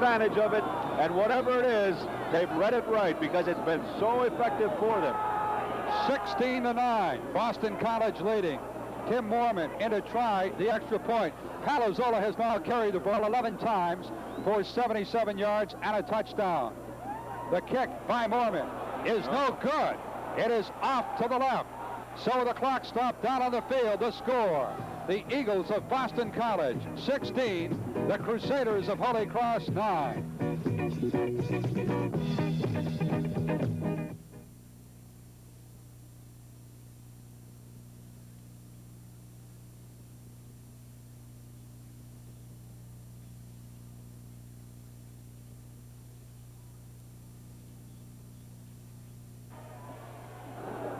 advantage of it, and whatever it is, they've read it right because it's been so effective for them. 16-9, Boston College leading. Tim Moorman in to try the extra point. Palazzolo has now carried the ball 11 times for 77 yards and a touchdown. The kick by Moorman is no good. It is off to the left. So the clock stopped down on the field. The score, the Eagles of Boston College 16, the Crusaders of Holy Cross 9.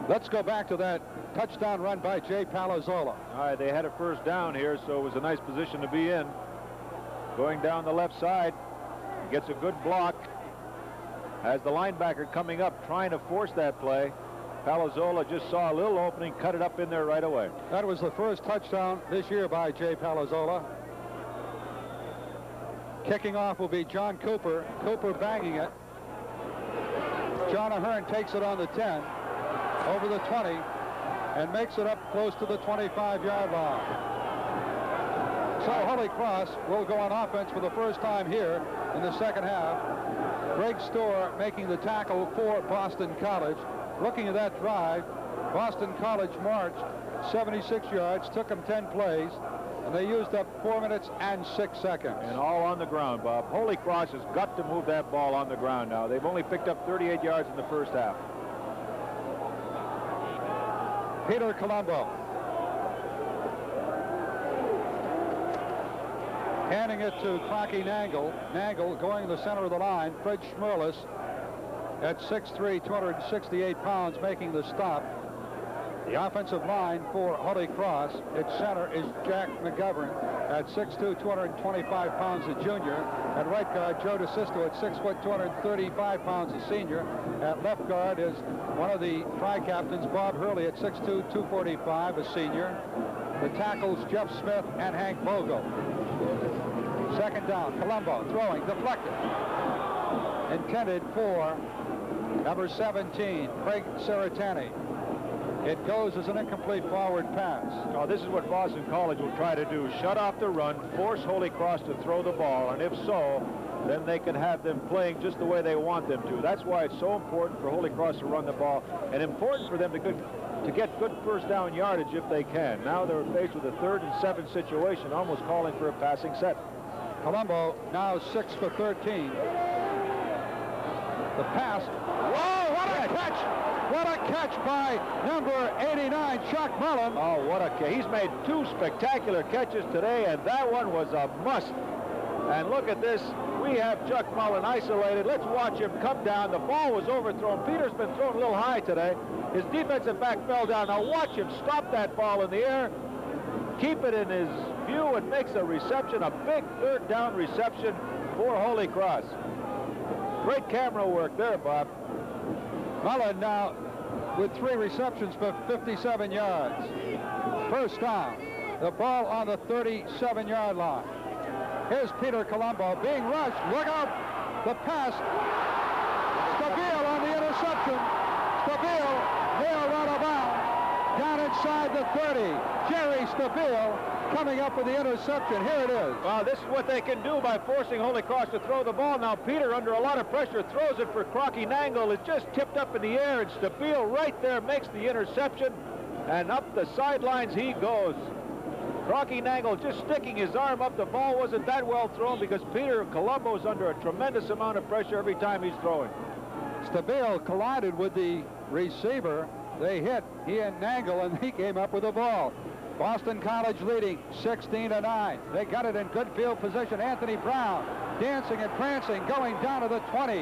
Let's go back to that touchdown run by Jay Palazzolo. All right, they had a first down here, so it was a nice position to be in. Going down the left side, gets a good block. Has the linebacker coming up, trying to force that play. Palazzolo just saw a little opening, cut it up in there right away. That was the first touchdown this year by Jay Palazzolo. Kicking off will be John Cooper. Cooper banging it. John Ahern takes it on the 10. Over the 20 and makes it up close to the 25-yard line. So Holy Cross will go on offense for the first time here in the second half. Greg Storr making the tackle for Boston College. Looking at that drive, Boston College marched 76 yards, took them 10 plays, and they used up 4 minutes and 6 seconds. And all on the ground, Bob. Holy Cross has got to move that ball on the ground now. They've only picked up 38 yards in the first half. Peter Colombo handing it to Crocky Nangle. Nangle going to the center of the line. Fred Schmerlis at 6'3", 268 pounds, making the stop. The offensive line for Holy Cross at center is Jack McGovern at 6'2", 225 pounds, a junior. At right guard, Joe DeSisto at 6 foot, 235 pounds, a senior. At left guard is one of the tri-captains, Bob Hurley, at 6'2", 245, a senior. The tackles, Jeff Smith and Hank Bogle. Second down, Colombo throwing, deflected. Intended for number 17, Craig Saratani. It goes as an incomplete forward pass. Oh, this is what Boston College will try to do. Shut off the run, force Holy Cross to throw the ball, and if so, then they can have them playing just the way they want them to. That's why it's so important for Holy Cross to run the ball, and important for them to get good first down yardage if they can. Now they're faced with a 3rd and 7 situation, almost calling for a passing set. Colombo now 6 for 13. The pass. Whoa, what a catch! What a catch by number 89, Chuck Mullen. Oh, what a catch. He's made 2 spectacular catches today, and that one was a must. And look at this. We have Chuck Mullen isolated. Let's watch him come down. The ball was overthrown. Peter's been thrown a little high today. His defensive back fell down. Now watch him stop that ball in the air, keep it in his view, and makes a reception, a big 3rd down reception for Holy Cross. Great camera work there, Bob. Mullen now with 3 receptions for 57 yards. First down. The ball on the 37-yard line. Here's Peter Colombo being rushed. Look out. The pass. Stabile on the interception. Stabile nailed out of bounds. Down inside the 30. Jerry Stabile coming up with the interception. Here it is. Well, this is what they can do by forcing Holy Cross to throw the ball. Now Peter, under a lot of pressure, throws it for Crocky Nangle. It's just tipped up in the air, and Stabile right there makes the interception, and up the sidelines he goes. Crocky Nangle just sticking his arm up. The ball wasn't that well thrown because Peter Colombo's under a tremendous amount of pressure every time he's throwing. Stabile collided with the receiver. They hit, he and Nangle, and he came up with the ball. Boston College leading 16-9. They got it in good field position. Anthony Brown dancing and prancing, going down to the 20.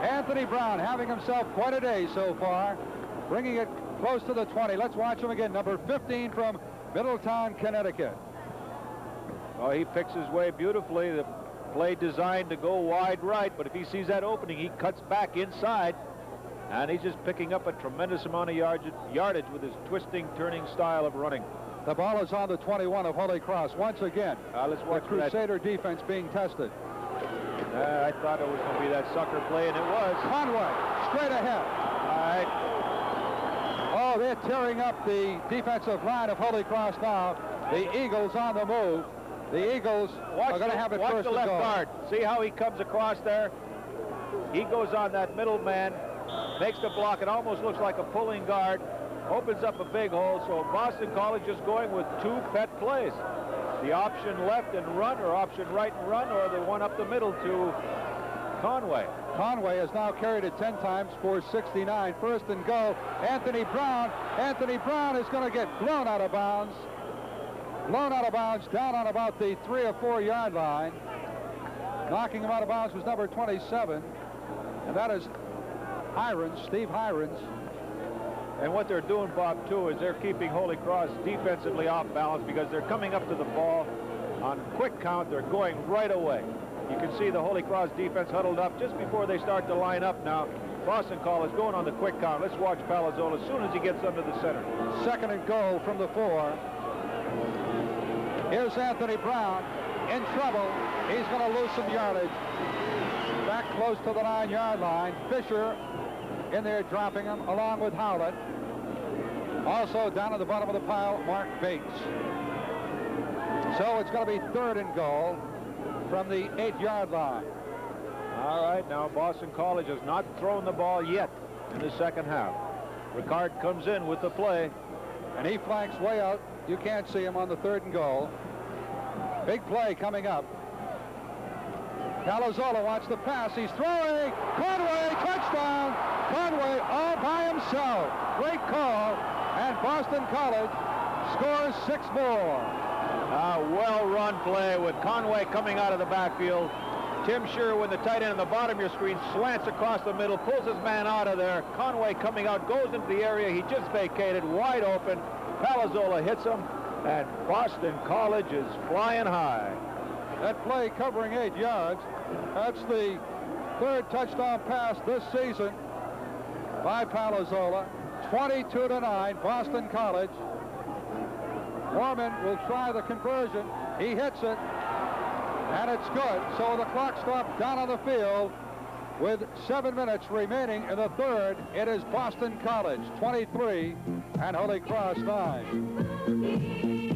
Anthony Brown having himself quite a day so far, bringing it close to the 20. Let's watch him again. Number 15 from Middletown, Connecticut. Oh, he picks his way beautifully. The play designed to go wide right, but if he sees that opening, he cuts back inside, and he's just picking up a tremendous amount of yardage with his twisting, turning style of running. The ball is on the 21 of Holy Cross. Once again, let's watch the Crusader defense being tested. I thought it was going to be that sucker play, and it was. Conway, straight ahead. All right. Oh, they're tearing up the defensive line of Holy Cross now. The Eagles on the move. The Eagles are going to have it watch first the and left goal. guard. See how he comes across there? He goes on that middle man, makes the block. It almost looks like a pulling guard. Opens up a big hole. So Boston College is going with two pet plays. The option left and run, or option right and run, or the one up the middle to Conway. Conway has now carried it 10 times for 69. First and goal. Anthony Brown. Anthony Brown is going to get blown out of bounds. Blown out of bounds down on about the 3 or 4 yard line. Knocking him out of bounds was number 27. And that is Hirons, Steve Hirons. And what they're doing, Bob, too, is they're keeping Holy Cross defensively off balance because they're coming up to the ball on quick count. They're going right away. You can see the Holy Cross defense huddled up just before they start to line up now. Boston College going on the quick count. Let's watch Palazzolo as soon as he gets under the center. Second and goal from the 4. Here's Anthony Brown in trouble. He's going to lose some yardage. Back close to the 9 yard line. Fisher in there dropping him along with Howlett. Also down at the bottom of the pile, Mark Bates. So it's going to be third and goal from the 8 yard line. All right, now Boston College has not thrown the ball yet in the second half. Ricard comes in with the play. And he flanks way out. You can't see him on the third and goal. Big play coming up. Palazzolo wants the pass. He's throwing. Conway, touchdown. Conway all by himself. Great call. And Boston College scores 6 more. A well-run play with Conway coming out of the backfield. Tim Sherwin, the tight end on the bottom of your screen, slants across the middle, pulls his man out of there. Conway coming out, goes into the area he just vacated, wide open. Palazzolo hits him, and Boston College is flying high. That play covering 8 yards. That's the 3rd touchdown pass this season by Palazzolo. 22-9, Boston College. Mormon will try the conversion. He hits it, and it's good. So the clock stopped down on the field with 7 minutes remaining in the 3rd. It is Boston College 23 and Holy Cross 9.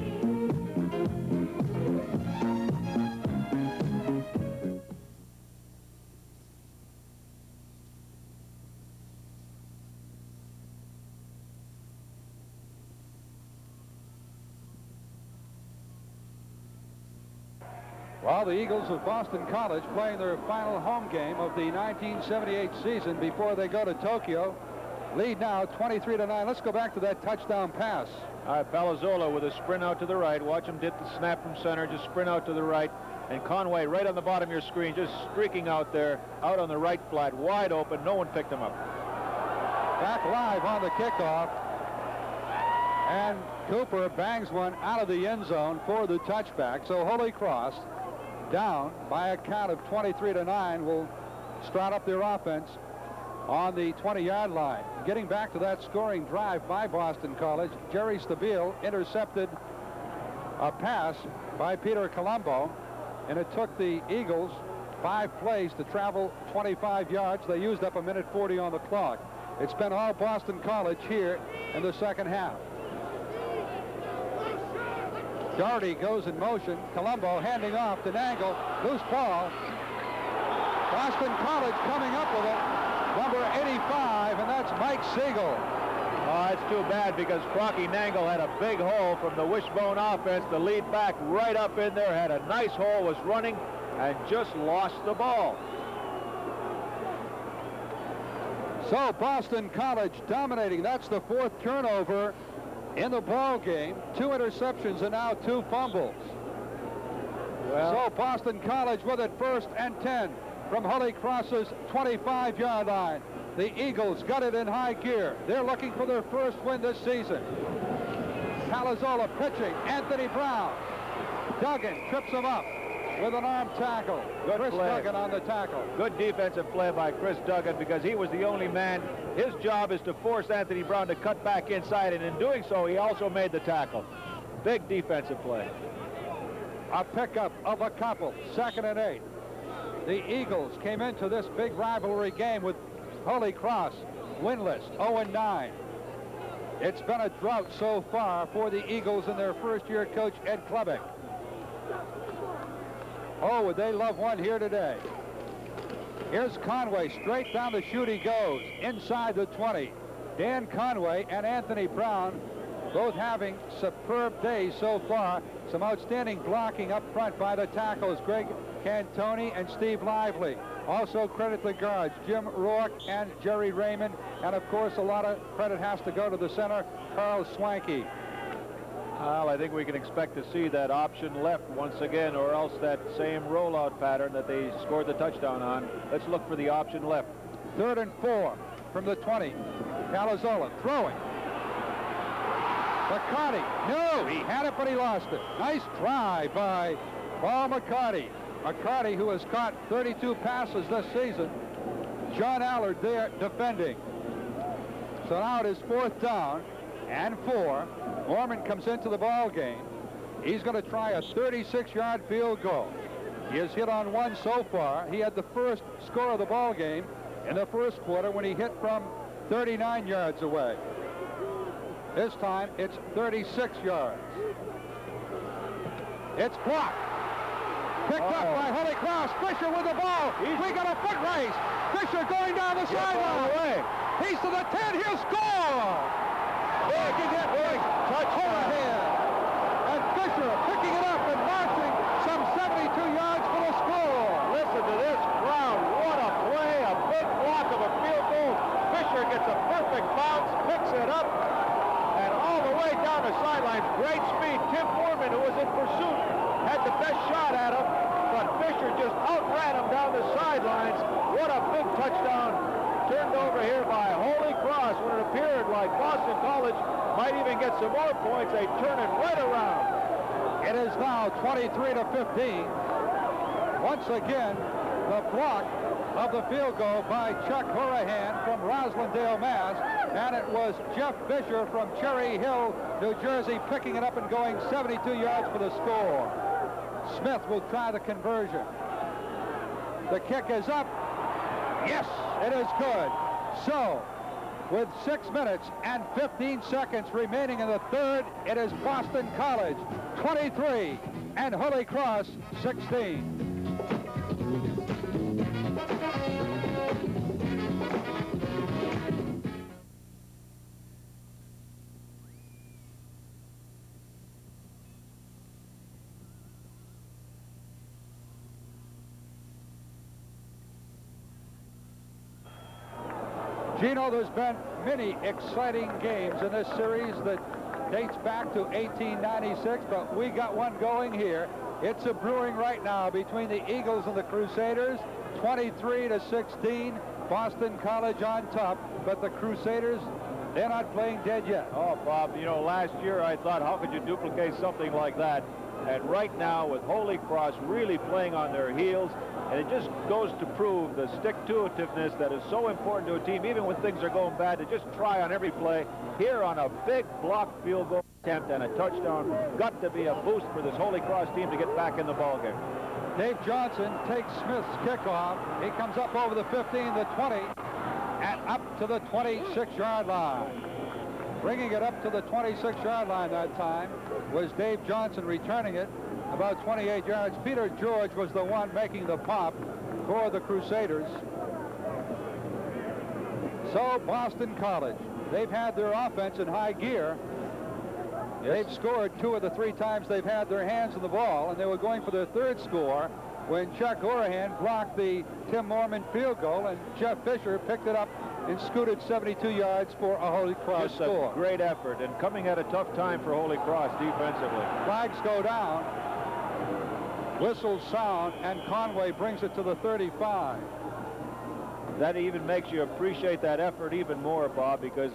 Well, the Eagles of Boston College playing their final home game of the 1978 season before they go to Tokyo. Lead now 23-9. Let's go back to that touchdown pass. All right, Palazzolo with a sprint out to the right. Watch him get the snap from center, just sprint out to the right. And Conway right on the bottom of your screen, just streaking out there, out on the right flat, wide open. No one picked him up. Back live on the kickoff. And Cooper bangs one out of the end zone for the touchback. So Holy Cross, down by a count of 23-9, will start up their offense on the 20-yard line. Getting back to that scoring drive by Boston College, Jerry Stabile intercepted a pass by Peter Colombo, and it took the Eagles 5 plays to travel 25 yards. They used up 1:40 on the clock. It's been all Boston College here in the second half. Doherty goes in motion. Colombo handing off to Nangle. Loose ball. Boston College coming up with it. Number 85, and that's Mike Siegel. Oh, it's too bad because Crocky Nangle had a big hole from the wishbone offense. The lead back right up in there, had a nice hole, was running, and just lost the ball. So Boston College dominating. That's the 4th turnover in the ball game. 2 interceptions and now 2 fumbles. Well, so Boston College with it, 1st and 10 from Holy Cross's 25-yard line. The Eagles got it in high gear. They're looking for their first win this season. Palazzolo pitching. Anthony Brown. Duggan trips him up with an arm tackle. Chris Duggan on the tackle. Good defensive play by Chris Duggan because he was the only man. His job is to force Anthony Brown to cut back inside, and in doing so, he also made the tackle. Big defensive play. A pickup of a couple. 2nd and 8. the Eagles came into this big rivalry game with Holy Cross winless, 0-9. It's been a drought so far for the Eagles and their first-year coach, Ed Klubik. Oh, would they love one here today. Here's Conway. Straight down the chute he goes, inside the 20. Dan Conway and Anthony Brown both having superb days so far. Some outstanding blocking up front by the tackles, Greg Cantoni and Steve Lively. Also credit the guards, Jim Rourke and Jerry Raymond. And of course, a lot of credit has to go to the center, Carl Swanky. Well, I think we can expect to see that option left once again, or else that same rollout pattern that they scored the touchdown on. Let's look for the option left. 3rd and 4 from the 20. Calazola throwing. McCarty, no, he had it, but he lost it. Nice try by Paul McCarty. McCarty, who has caught 32 passes this season. John Allard there defending. So now it is 4th down and 4. Mormon comes into the ball game. He's going to try a 36-yard field goal. He has hit on one so far. He had the first score of the ball game in the first quarter when he hit from 39 yards away. This time it's 36 yards. It's blocked. Picked up by Holy Cross. Fisher with the ball. We got a foot race. Fisher going down the sideline. He's to the 10. He'll score. Touch overhead. And Fisher picking it up and marching some 72 yards for the score. Listen to this crowd. What a play. A big block of a field goal. Fisher gets a perfect bounce, picks it up, and all the way down the sideline. Great speed. Tim Foreman, who was in pursuit, had the best shot at him, but Fisher just outran him down the sidelines. What a big touchdown. Turned over here by Holy Cross when it appeared like Boston College might even get some more points. They turn it right around. It is now 23-15. Once again, the block of the field goal by Chuck Horahan from Roslindale, Mass. And it was Jeff Fisher from Cherry Hill, New Jersey, picking it up and going 72 yards for the score. Smith will try the conversion. The kick is up. Yes, it is good. So, with 6 minutes and 15 seconds remaining in the third, it is Boston College 23 and Holy Cross 16. Gino, there's been many exciting games in this series that dates back to 1896, but we got one going here. It's a brewing right now between the Eagles and the Crusaders, 23-16. Boston College on top, but the Crusaders, they're not playing dead yet. Oh, Bob, you know, last year I thought, how could you duplicate something like that? And right now, with Holy Cross really playing on their heels, and it just goes to prove the stick-to-itiveness that is so important to a team, even when things are going bad, to just try on every play. Here on a big block field goal attempt and a touchdown, got to be a boost for this Holy Cross team to get back in the ballgame. Dave Johnson takes Smith's kickoff. He comes up over the 15, the 20, and up to the 26-yard line. Bringing it up to the 26-yard line that time was Dave Johnson, returning it about 28 yards. Peter George was the one making the pop for the Crusaders. So Boston College, they've had their offense in high gear. Yes. They've scored 2 of the 3 times they've had their hands on the ball, and they were going for their third score when Chuck Horahan blocked the Tim Mormon field goal, and Jeff Fisher picked it up and scooted 72 yards for a Holy Cross Just score. A great effort, and coming at a tough time for Holy Cross defensively. Flags go down. Whistles sound, and Conway brings it to the 35. That even makes you appreciate that effort even more, Bob, because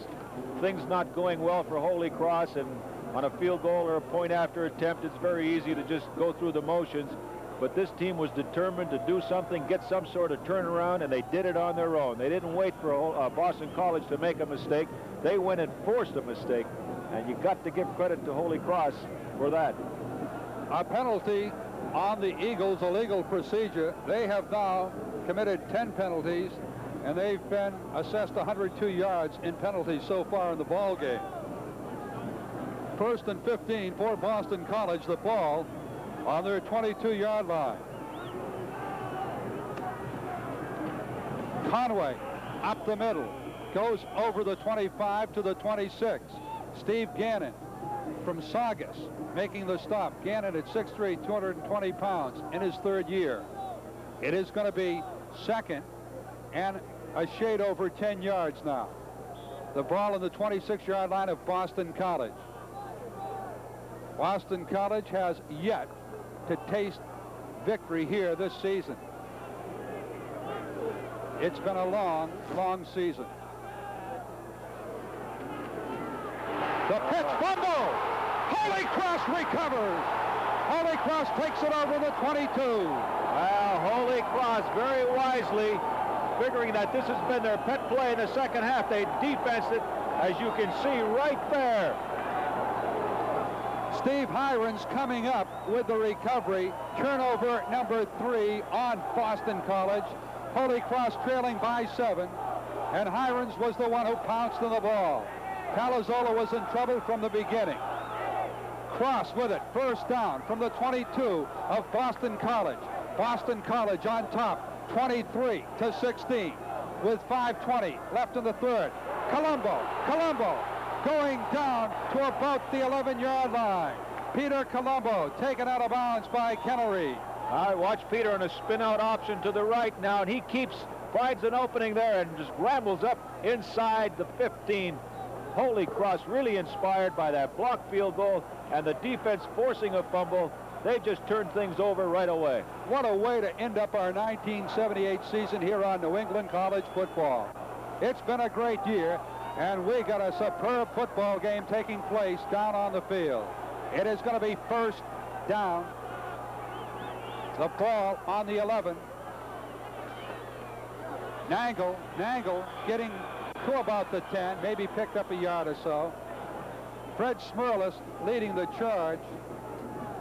things not going well for Holy Cross, and on a field goal or a point after attempt, it's very easy to just go through the motions. But this team was determined to do something, get some sort of turnaround, and they did it on their own. They didn't wait for Boston College to make a mistake. They went and forced a mistake, and you got to give credit to Holy Cross for that. A penalty on the Eagles' illegal procedure. They have now committed 10 penalties, and they've been assessed 102 yards in penalties so far in the ball game. First and 15 for Boston College, the ball on their 22-yard line. Conway up the middle, goes over the 25 to the 26. Steve Gannon from Saugus making the stop. Gannon at 6'3", 220 pounds in his third year. It is going to be second and a shade over 10 yards now. The ball on the 26-yard line of Boston College. Boston College has yet to taste victory here this season. It's been a long, long season. The pitch fumble. Holy Cross recovers. Holy Cross takes it over the 22. Well, Holy Cross very wisely, figuring that this has been their pet play in the second half. They defensed it, as you can see right there. Steve Hirons coming up with the recovery. Turnover number 3 on Boston College. Holy Cross trailing by 7, and Hirons was the one who pounced on the ball. Palazzolo was in trouble from the beginning. Cross with it, first down from the 22 of Boston College. Boston College on top, 23 to 16, with 5:20 left in the third. Colombo going down to about the 11-yard line. Peter Colombo taken out of bounds by Kennery. All right, watch Peter on a spin-out option to the right now, and he finds an opening there and just rambles up inside the 15. Holy Cross really inspired by that blocked field goal and the defense forcing a fumble. They just turned things over right away. What a way to end up our 1978 season here on New England College football. It's been a great year, and we got a superb football game taking place down on the field. It is going to be first down. The ball on the 11. Nangle getting to about the 10, maybe picked up a yard or so. Fred Smirlis leading the charge,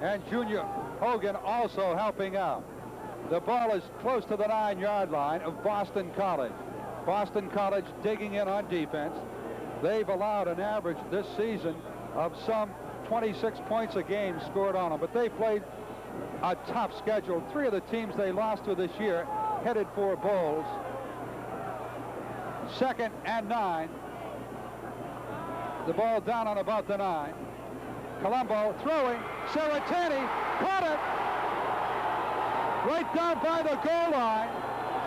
and Junior Hogan also helping out. The ball is close to the 9-yard line of Boston College. Boston College digging in on defense. They've allowed an average this season of some 26 points a game scored on them, but they played a tough schedule. 3 of the teams they lost to this year headed for bowls. Second and 9. The ball down on about the 9. Colombo throwing. Saratani caught it right down by the goal line.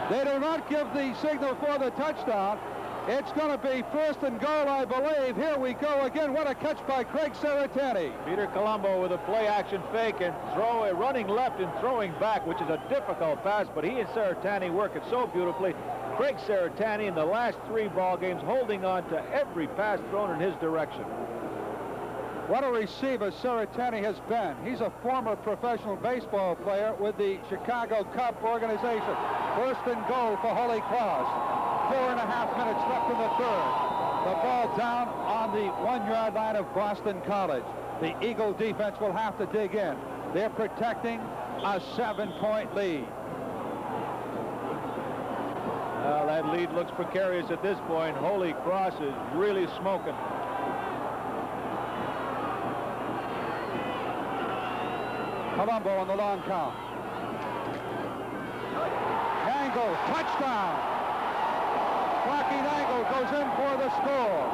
They do not give the signal for the touchdown. It's going to be first and goal, I believe. Here we go again. What a catch by Craig Saratani. Peter Colombo with a play-action fake and running left and throwing back, which is a difficult pass, but he and Saratani work it so beautifully. Craig Saratani in the last 3 ball games holding on to every pass thrown in his direction. What a receiver Saratani has been. He's a former professional baseball player with the Chicago Cub organization. First and goal for Holy Cross. 4.5 minutes left in the third. The ball down on the 1-yard line of Boston College. The Eagle defense will have to dig in. They're protecting a 7-point lead. Well, that lead looks precarious at this point. Holy Cross is really smoking. Colombo on the long count. Nangle, touchdown. Rocky Nangle goes in for the score.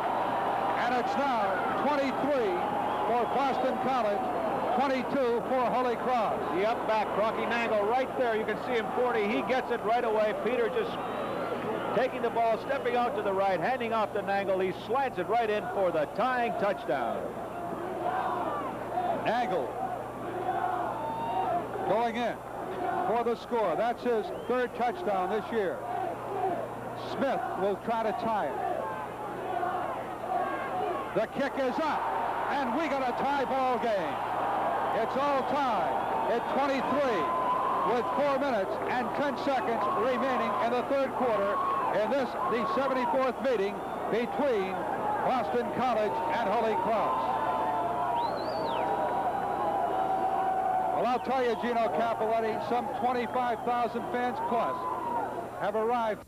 And it's now 23 for Boston College, 22 for Holy Cross. The up back, Rocky Nangle right there. You can see him 40. He gets it right away. Peter just taking the ball, stepping out to the right, handing off to Nangle. He slants it right in for the tying touchdown. Nangle going in for the score. That's his 3rd touchdown this year. Smith will try to tie it. The kick is up, and we got a tie ball game. It's all tied at 23 with 4 minutes and 10 seconds remaining in the 3rd quarter in this, the 74th meeting between Boston College and Holy Cross. Well, I'll tell you, Gino Capoletti, some 25,000 fans plus have arrived.